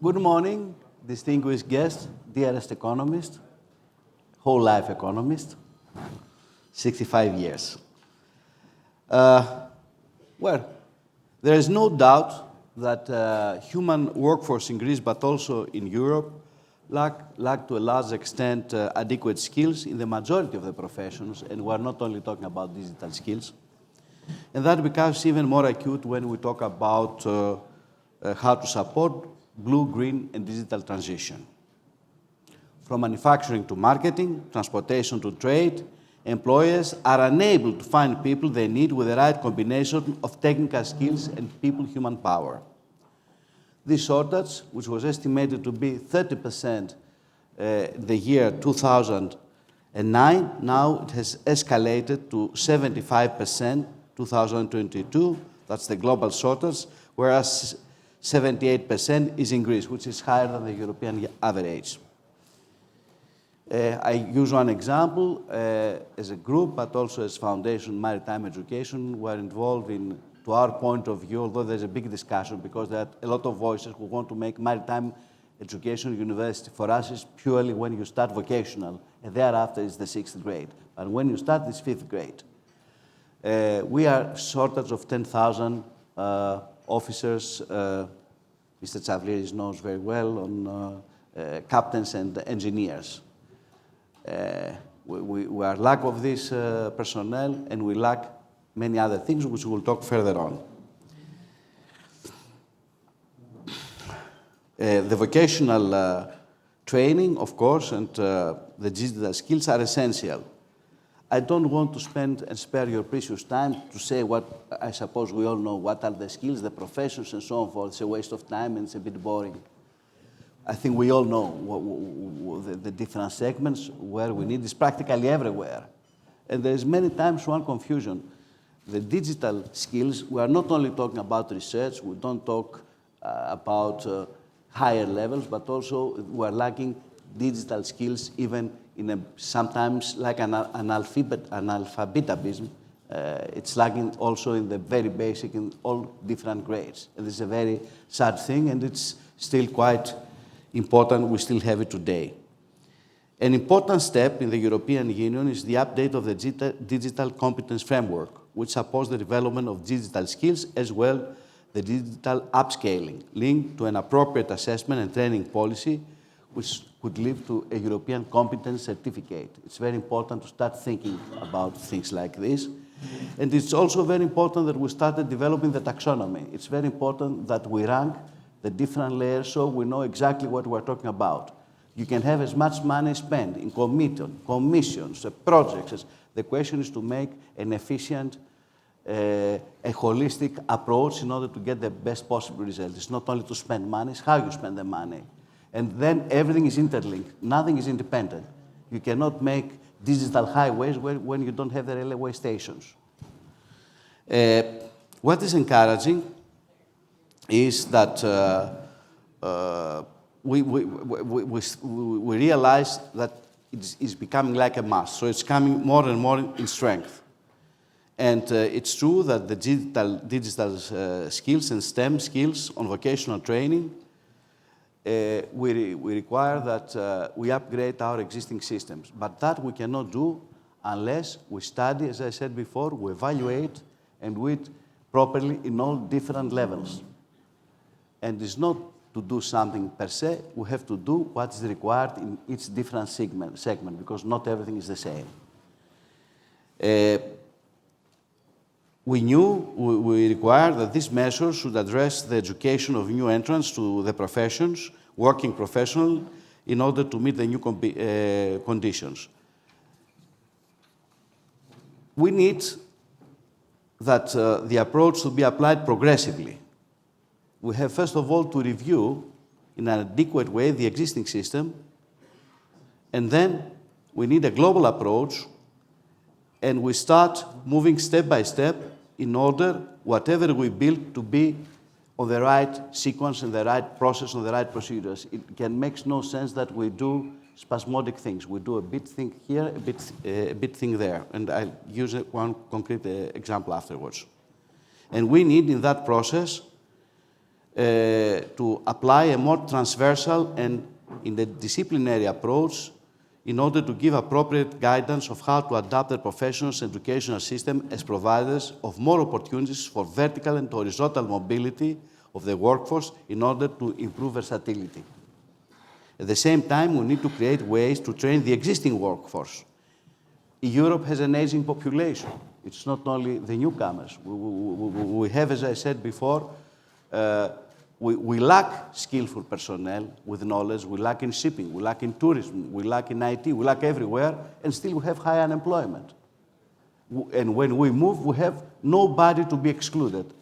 Good morning, distinguished guests, dearest economist, whole life economist, 65 years. Well, there is no doubt that human workforce in Greece, but also in Europe, lack to a large extent adequate skills in the majority of the professions, and we're not only talking about digital skills. And that becomes even more acute when we talk about how to support blue, green, and digital transition. From manufacturing to marketing, transportation to trade, employers are unable to find people they need with the right combination of technical skills and people-human power. This shortage, which was estimated to be 30% the year 2009, now it has escalated to 75% 2022. That's the global shortage, whereas 78% is in Greece, which is higher than the European average. I use one example. As a group, but also as Foundation Maritime Education, we're involved in, to our point of view, although there's a big discussion because there are a lot of voices who want to make maritime education university. For us, is purely when you start vocational, and thereafter is the 6th grade. But when you start, it's 5th grade. We are shortage of 10,000 officers. Mr. Tsavliris knows very well on captains and engineers. We are lack of this personnel, and we lack many other things, which we will talk further on. The vocational training, of course, and the digital skills are essential. I don't want to spend and spare your precious time to say what I suppose we all know, what are the skills, the professions, and so on forth. It's a waste of time and it's a bit boring. I think we all know the different segments where we need is practically everywhere. And there is many times one confusion. The digital skills, we are not only talking about research, we don't talk about higher levels, but also we are lacking digital skills even in a, sometimes like an analphabetism. It's lacking also in the very basic in all different grades. And this is a very sad thing, and it's still quite important. We still have it today. An important step in the European Union is the update of the digital competence framework, which supports the development of digital skills as well the digital upscaling, linked to an appropriate assessment and training policy, which could lead to a European competence certificate. It's very important to start thinking about things like this. And it's also very important that we started developing the taxonomy. It's very important that we rank the different layers so we know exactly what we're talking about. You can have as much money spent in commissions, projects. The question is to make an efficient, a holistic approach in order to get the best possible result. It's not only to spend money, it's how you spend the money. And then everything is interlinked. Nothing is independent. You cannot make digital highways when you don't have the railway stations. What is encouraging is that we realize that it's becoming like a must. So it's coming more and more in strength. And it's true that the digital skills and STEM skills on vocational training we require that we upgrade our existing systems. But that we cannot do unless we study, as I said before, we evaluate and do it properly in all different levels. And it's not to do something per se, we have to do what is required in each different segment because not everything is the same. We require that these measures should address the education of new entrants to the professions, working professionals, in order to meet the new conditions. We need that the approach to be applied progressively. We have, first of all, to review in an adequate way the existing system, and then we need a global approach, and we start moving step by step in order, whatever we build, to be on the right sequence and the right process and the right procedures. It makes no sense that we do spasmodic things. We do a bit thing here, a bit thing there. And I'll use one concrete example afterwards. And we need, in that process, to apply a more transversal and interdisciplinary approach in order to give appropriate guidance of how to adapt the professional educational system as providers of more opportunities for vertical and horizontal mobility of the workforce in order to improve versatility. At the same time, we need to create ways to train the existing workforce. Europe has an aging population. It's not only the newcomers. We have, as I said before, we lack skillful personnel with knowledge. We lack in shipping. We lack in tourism. We lack in IT. We lack everywhere, and still we have high unemployment. And when we move, we have nobody to be excluded.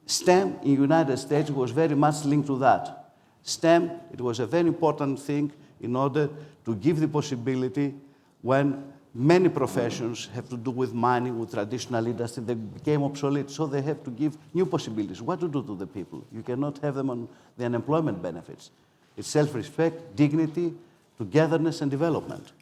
STEM in the United States was very much linked to that. STEM, it was a very important thing in order to give the possibility when many professions have to do with mining, with traditional industry, they became obsolete, so they have to give new possibilities. What to do to the people? You cannot have them on the unemployment benefits. It's self-respect, dignity, togetherness, and development.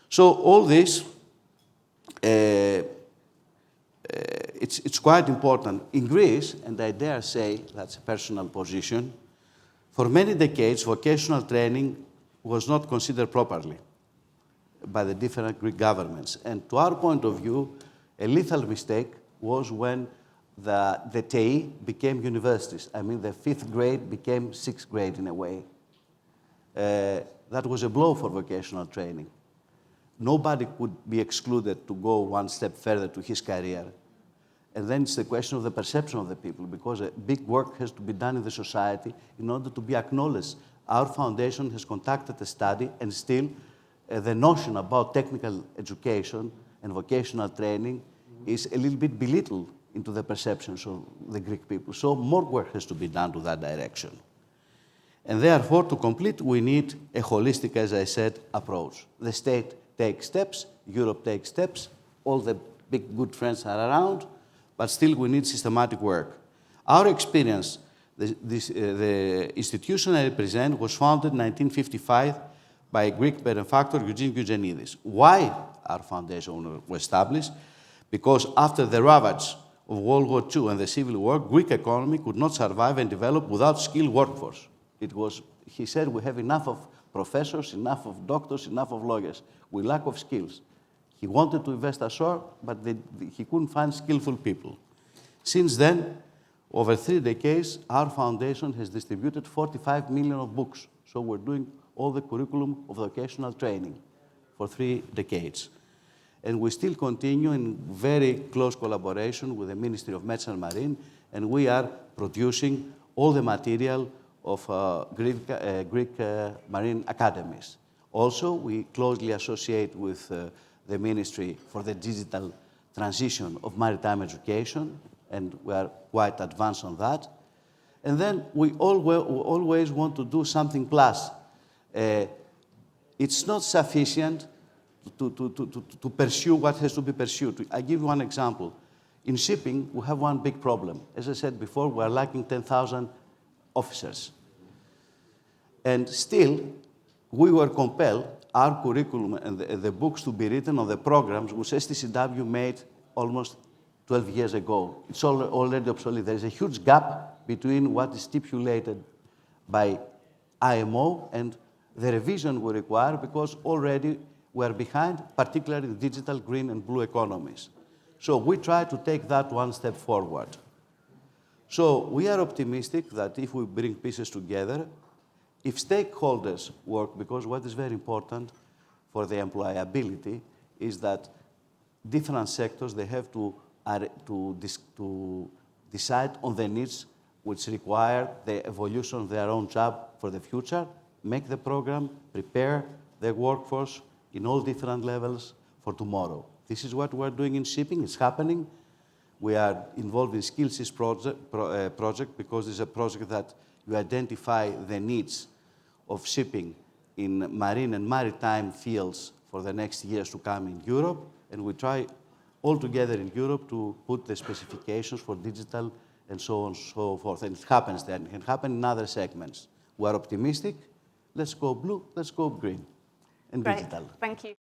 So all this, it's quite important. In Greece, and I dare say that's a personal position, for many decades, vocational training was not considered properly by the different Greek governments. And to our point of view, a lethal mistake was when the TEI became universities. I mean, the 5th grade became 6th grade in a way. That was a blow for vocational training. Nobody could be excluded to go one step further to his career. And then it's the question of the perception of the people, because a big work has to be done in the society in order to be acknowledged. Our foundation has conducted a study, and still the notion about technical education and vocational training is a little bit belittled into the perceptions of the Greek people. So more work has to be done to that direction. And therefore, to complete, we need a holistic, as I said, approach. The state takes steps, Europe takes steps, all the big good friends are around, but still we need systematic work. Our experience, the institution I represent was founded in 1955 by Greek benefactor Eugenides. Why our foundation was established? Because after the ravage of World War II and the Civil War, Greek economy could not survive and develop without skilled workforce. It was, he said, we have enough of professors, enough of doctors, enough of lawyers. We lack of skills. He wanted to invest ashore, but he couldn't find skillful people. Since then, over 3 decades, our foundation has distributed 45 million of books. So we're doing all the curriculum of vocational training for 3 decades. And we still continue in very close collaboration with the Ministry of Medicine and Marine, and we are producing all the material of Greek marine academies. Also, we closely associate with the Ministry for the Digital Transition of Maritime Education, and we are quite advanced on that. And then we always want to do something plus. It's not sufficient to pursue what has to be pursued. I give you one example. In shipping, we have one big problem. As I said before, we are lacking 10,000 officers. And still, we were compelled, our curriculum and the books to be written on the programs which STCW made almost 12 years ago. It's already obsolete. There is a huge gap between what is stipulated by IMO and the revision we require, because already we are behind, particularly in digital, green, and blue economies. So we try to take that one step forward. So we are optimistic that if we bring pieces together, if stakeholders work, because what is very important for the employability is that different sectors, they have to decide on the needs which require the evolution of their own job for the future, make the program, prepare the workforce in all different levels for tomorrow. This is what we're doing in shipping. It's happening. We are involved in SkillSys project because it's a project that you identify the needs of shipping in marine and maritime fields for the next years to come in Europe, and we try all together in Europe to put the specifications for digital and so on and so forth. And it happens there. It can happen in other segments. We are optimistic. Let's go blue, let's go green and digital. Thank you.